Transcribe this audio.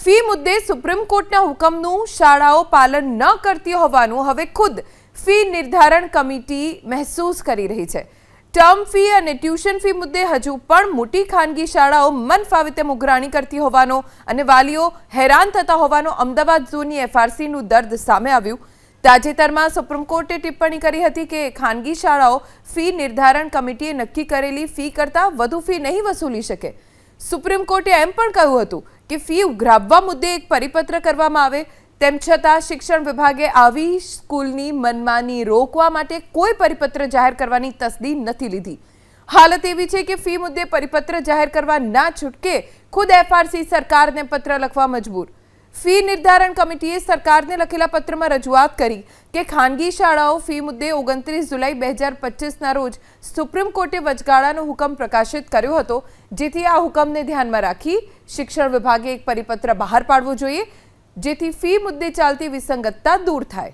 Fee મુદ્દે supreme કોર્ટના હુકમનું શાળાઓ પાલન ન કરતી હોવાનું હવે ખુદ ફી નિર્ધારણ કમિટી મહેસૂસ કરી રહી છે। ટર્મ ફી અને ટ્યુશન ફી મુદ્દે હજુ પણ મોટી ખાનગી શાળાઓ મન ફાવે તેમ ઉઘરાણી કરતી હોવાનો અને વાલીઓ હેરાન થતા હોવાનો અમદાવાદ ઝોનની એફઆરસીનું દર્દ સામે આવ્યું। તાજેતરમાં સુપ્રીમ કોર્ટે ટિપ્પણી કરી હતી કે ખાનગી શાળાઓ ફી નિર્ધારણ કમિટીએ નક્કી કરેલી ફી કરતાં વધુ ફી નહીં વસૂલી શકે। સુપ્રીમ કોર્ટે એમ પણ કહ્યું હતું કે ફી ઉઘરાવવા મુદ્દે એક પરિપત્ર કરવામાં આવે, તેમ છતાં શિક્ષણ વિભાગે આવી સ્કૂલની મનમાની રોકવા માટે કોઈ પરિપત્ર જાહેર કરવાની તસદી નથી લીધી। હાલત એવી છે કે ફી મુદ્દે પરિપત્ર જાહેર કરવા ના છૂટકે ખુદ એફઆરસી સરકારને પત્ર લખવા મજબૂર। ફી નિર્ધારણ કમિટીએ સરકારને લખેલા પત્રમાં રજૂઆત કરી કે ખાનગી શાળાઓ ફી મુદ્દે 29 જુલાઈ 2025ના રોજ સુપ્રીમ કોર્ટે વચગાળાનો હુકમ પ્રકાશિત કર્યો હતો, જેથી આ હુકમને ધ્યાનમાં રાખી શિક્ષણ વિભાગે એક પરિપત્ર બહાર પાડવો જોઈએ, જેથી ફી મુદ્દે ચાલતી વિસંગતતા દૂર થાય।